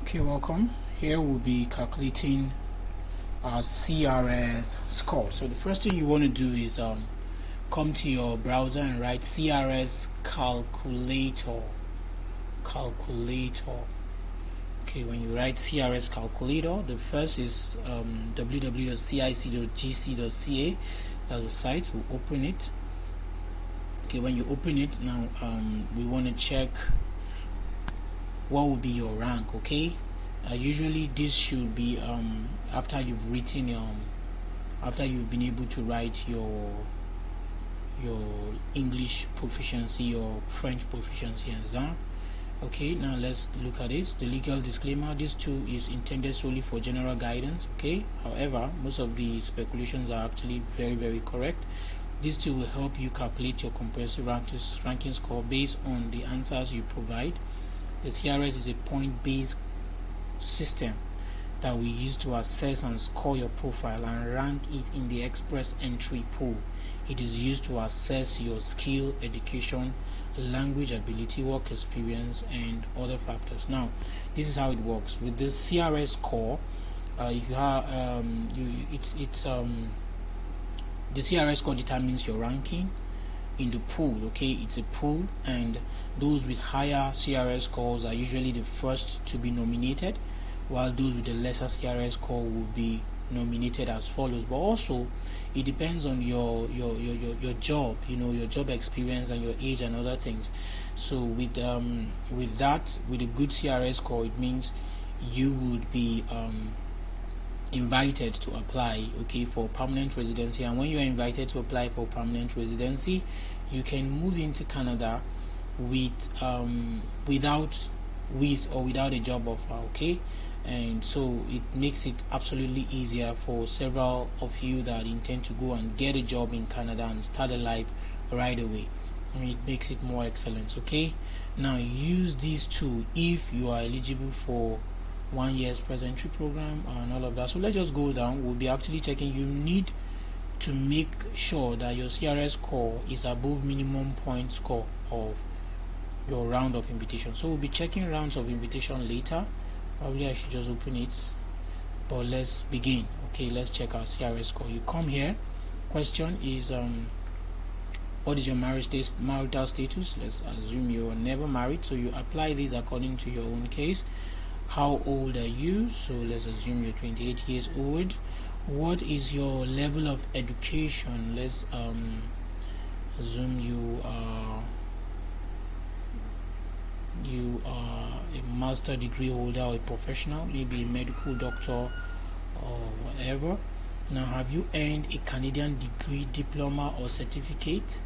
Okay, welcome. Here we'll be calculating our CRS score. So the first thing you want to do is come to your browser and write CRS calculator. Okay, when you write CRS calculator, the first is www.cic.gc.ca. That's the site. We'll open it. Okay, when you open it now, we want to check what will be your rank. Okay, usually this should be after you've written after you've been able to write your English proficiency or French proficiency exam. Okay, now let's look at this. The legal disclaimer: this tool is intended solely for general guidance. Okay, however, most of the speculations are actually very correct. This tool will help you calculate your comprehensive ranking score based on the answers you provide. The CRS is a point-based system that we use to assess and score your profile and rank it in the express entry pool. It is used to assess your skill, education, language ability, work experience, and other factors. Now, this is how it works with this CRS score. If you have the CRS score determines your ranking in the pool. Okay, it's a pool, and those with higher CRS scores are usually the first to be nominated, while those with a lesser CRS score will be nominated as follows. But also it depends on your job, your job experience and your age and other things. So with a good CRS score, it means you would be invited to apply, okay, for permanent residency. And when you are invited to apply for permanent residency, you can move into Canada without a job offer. Okay, and so it makes it absolutely easier for several of you that intend to go and get a job in Canada and start a life right away. It makes it more excellent. Okay, now use these two if you are eligible for 1 year's presentry program and all of that. So let's just go down. We'll be actually checking. You need to make sure that your CRS score is above minimum point score of your round of invitation. So we'll be checking rounds of invitation later. Probably I should just open it, but let's begin. Okay, let's check our CRS score. You come here. Question is what is your marital status? Let's assume you're never married, so you apply this according to your own case. How old are you? So let's assume you're 28 years old. What is your level of education? Let's assume you are a master degree holder or a professional, maybe a medical doctor or whatever. Now, have you earned a Canadian degree, diploma, or certificate?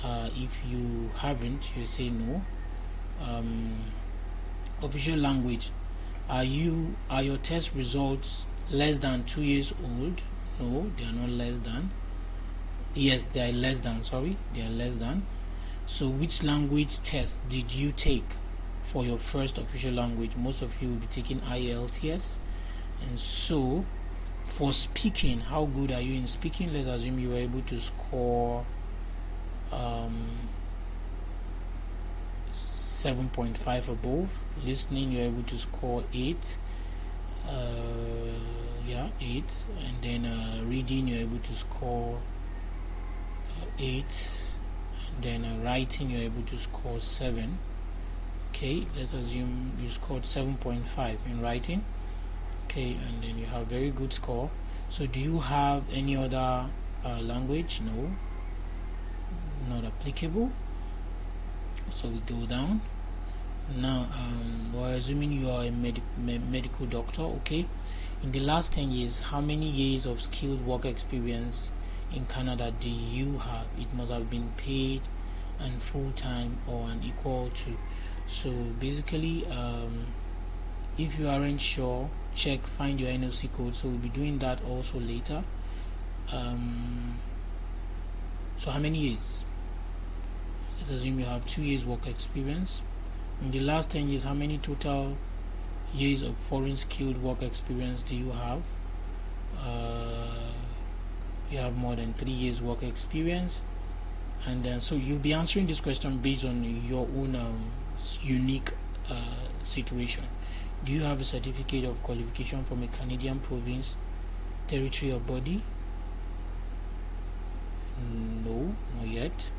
If you haven't, you say no. Official language: are your test results less than 2 years old? No, they are not less than. Yes, they are less than. Sorry, they are less than. So which language test did you take for your first official language? Most of you will be taking IELTS. And so for speaking, how good are you in speaking? Let's assume you were able to score 7.5 above. Listening, you're able to score 8. 8. And then reading, you're able to score 8. And then writing, you're able to score 7. Okay, let's assume you scored 7.5 in writing. Okay, and then you have very good score. So do you have any other language? No, not applicable. So we go down. Now we're assuming you are a medical doctor. Okay, in the last 10 years, how many years of skilled work experience in Canada do you have? It must have been paid and full-time or an equal to. So basically, if you aren't sure, find your NOC code. So we'll be doing that also later. So how many years? Let's assume you have 2 years work experience. In the last 10 years, how many total years of foreign skilled work experience do you have? You have more than 3 years work experience. And then so you'll be answering this question based on your own unique situation. Do you have a certificate of qualification from a Canadian province, territory, or body? No, not yet.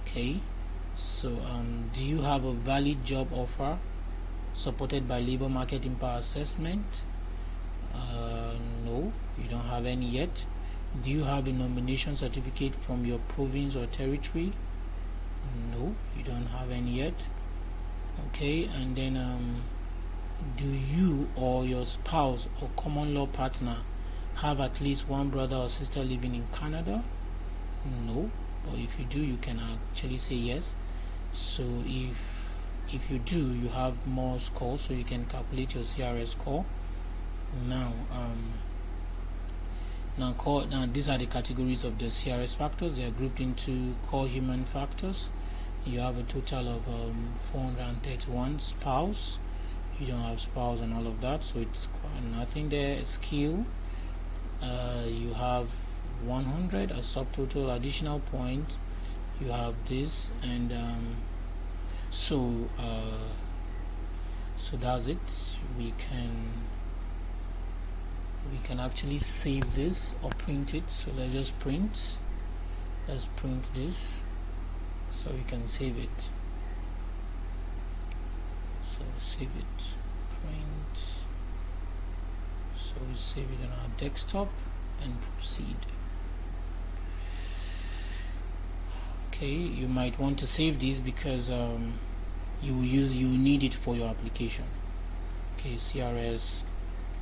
Okay, so do you have a valid job offer supported by labor market impact assessment? No, you don't have any yet. Do you have a nomination certificate from your province or territory? No, you don't have any yet. Okay, and then do you or your spouse or common law partner have at least one brother or sister living in Canada? No, but if you do, you can actually say yes. So if you do, you have more scores, so you can calculate your CRS score. Now these are the categories of the CRS factors. They are grouped into core human factors. You have a total of 431. Spouse, you don't have spouse and all of that, so it's nothing there. Skill, you have 100 as subtotal. Additional point, you have this, and so that's it. We can actually save this or print it. So let's print this so we can save it. So save it, print, so we save it on our desktop and proceed. Okay, you might want to save this because you need it for your application. Okay, CRS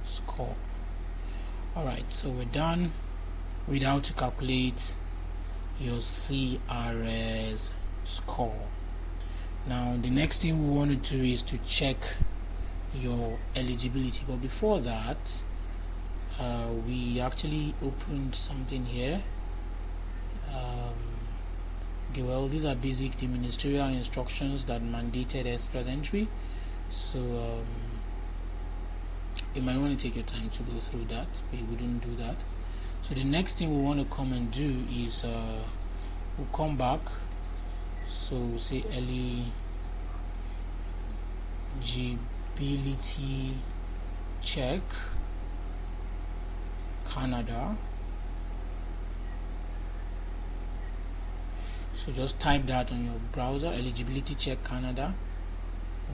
score. Alright, so we're done with how to calculate your CRS score. Now the next thing we want to do is to check your eligibility, but before that we actually opened something here. Okay, well, these are basic ministerial instructions that mandated express entry, so you might want to take your time to go through that, but we wouldn't do that. So the next thing we want to come and do is we'll come back, so we'll say eligibility check Canada. So just type that on your browser, eligibility check Canada.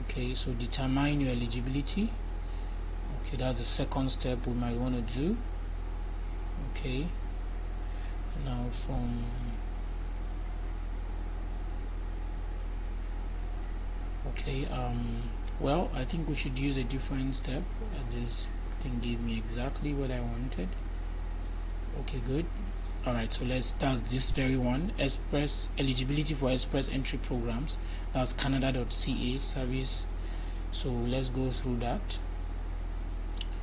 Okay, so determine your eligibility. Okay, that's the second step we might want to do. Okay, now well, I think we should use a different step. This thing gave me exactly what I wanted. Okay, good. Alright, so that's this very one, express eligibility for express entry programs. That's canada.ca service. So let's go through that.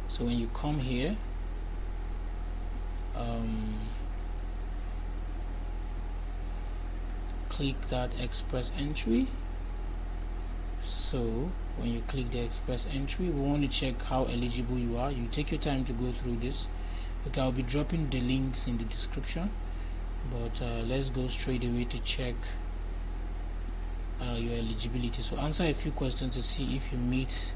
So when you come here, click that express entry. So when you click the express entry, we want to check how eligible you are. You take your time to go through this. Okay, I'll be dropping the links in the description, but let's go straight away to check your eligibility. So answer a few questions to see if you meet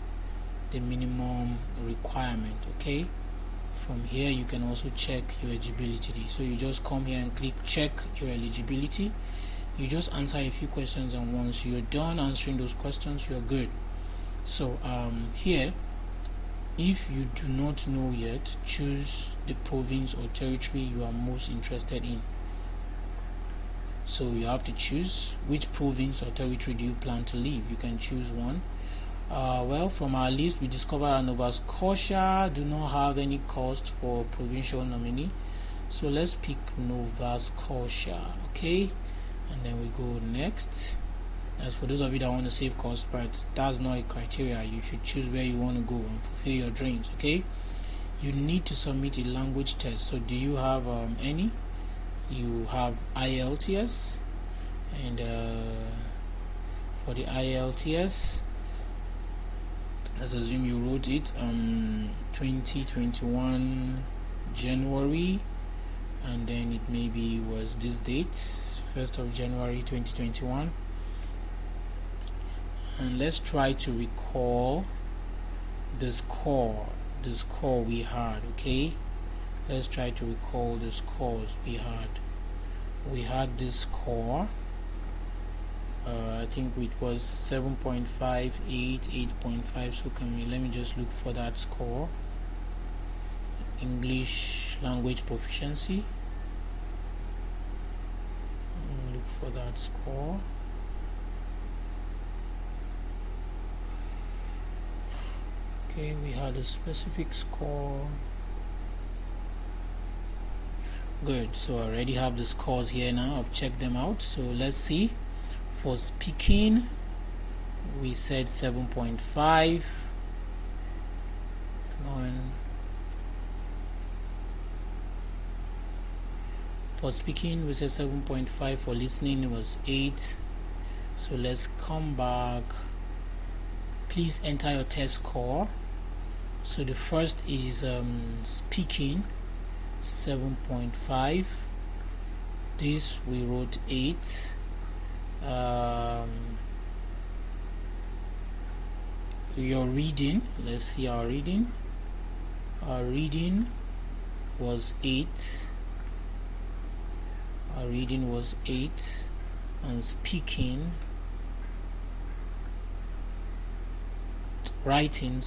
the minimum requirement. Okay, from here you can also check your eligibility. So you just come here and click check your eligibility. You just answer a few questions, and once you're done answering those questions, you're good. So here, if you do not know yet, choose the province or territory you are most interested in. So you have to choose which province or territory do you plan to live. You can choose one. Well, from our list we discovered that Nova Scotia do not have any cost for provincial nominee, so let's pick Nova Scotia. Okay, and then we go next. As for those of you that want to save cost, but that's not a criteria. You should choose where you want to go and fulfill your dreams. Okay, you need to submit a language test. So do you have any? You have IELTS, and for the IELTS, let's assume you wrote it 2021 January, and then it maybe was this date, 1st of January 2021. and let's try to recall the score we had. Okay, let's try to recall the scores we had. We had this score, I think it was 7.5, 8.5. So let me just look for that score. English language proficiency, look for that score. Okay, we had a specific score. Good, so I already have the scores here now. I've checked them out. So let's see. For speaking, we said 7.5. Come on. For speaking, we said 7.5. For listening, it was 8. So let's come back. Please enter your test score. So the first is speaking, 7.5. This we wrote 8. Your reading, let's see our reading. Our reading was 8. Our reading was 8. And speaking, writing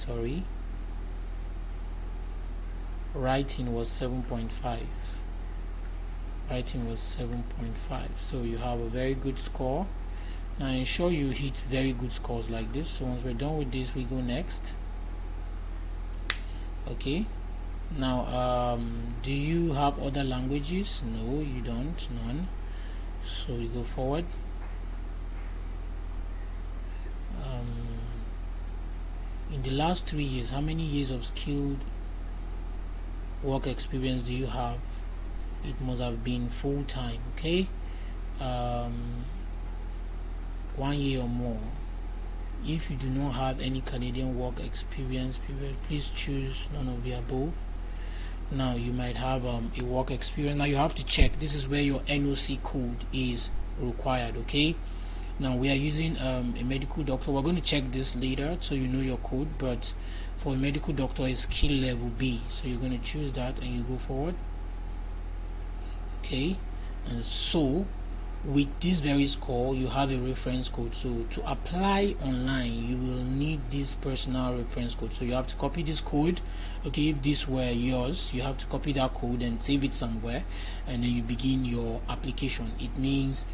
was 7.5. Writing was 7.5. So you have a very good score. Now ensure you hit very good scores like this. So once we're done with this, we go next. Okay, now do you have other languages? No, you don't. None. So we go forward. In the last 3 years, how many years of skilled work experience do you have? It must have been full-time. Okay, 1 year or more. If you do not have any Canadian work experience period, please choose none of the above. Now you might have a work experience. Now you have to check. This is where your NOC code is required. Okay, now we are using a medical doctor. We're going to check this later so you know your code, but for a medical doctor it's skill level B, so you're going to choose that and you go forward. Okay, and so with this very score you have a reference code. So to apply online you will need this personal reference code, so you have to copy this code. Okay, if this were yours, you have to copy that code and save it somewhere, and then you begin your application. It means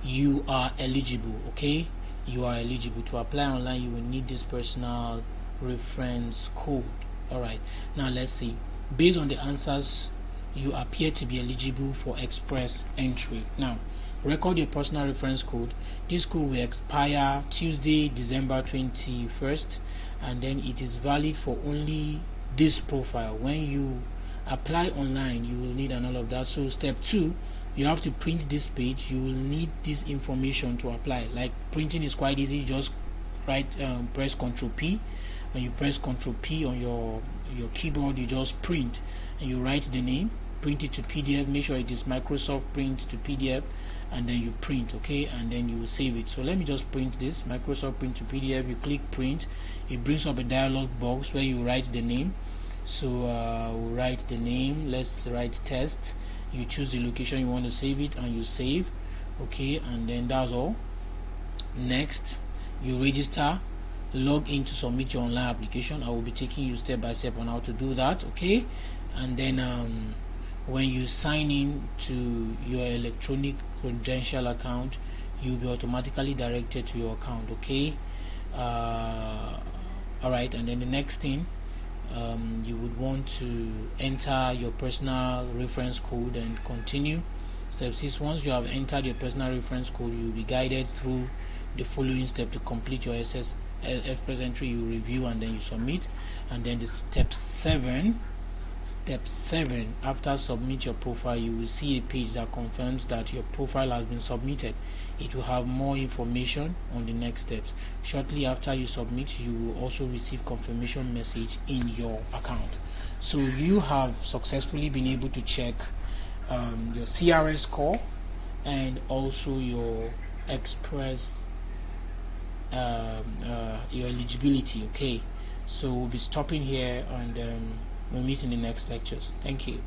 you are eligible. Okay, you are eligible to apply online. You will need this personal reference code. Alright, now let's see. Based on the answers, you appear to be eligible for express entry. Now record your personal reference code. This code will expire Tuesday, December 21st, and then it is valid for only this profile. When you apply online, you will need and all of that. So step 2, you have to print this page. You will need this information to apply. Like printing is quite easy. Just press Ctrl P. When you press Ctrl P on your keyboard, you just print and you write the name, print it to PDF. Make sure it is Microsoft Print to PDF, and then you print. Okay, and then you save it. So let me just print this Microsoft Print to PDF. You click print. It brings up a dialog box where you write the name. So we'll write the name. Let's write test. You choose the location you want to save it and you save. Okay, and then that's all. Next, you register, log in to submit your online application. I will be taking you step by step on how to do that. Okay, and then when you sign in to your electronic credential account, you'll be automatically directed to your account. Okay, alright, and then the next thing, you would want to enter your personal reference code and continue. Step 6, once you have entered your personal reference code, you'll be guided through the following step to complete your express entry. You review and then you submit. And then the step 7, after submit your profile, you will see a page that confirms that your profile has been submitted. It will have more information on the next steps. Shortly after you submit, you will also receive confirmation message in your account. So you have successfully been able to check your CRS score and also your express your eligibility. Okay, so we'll be stopping here, and we'll meet in the next lectures. Thank you.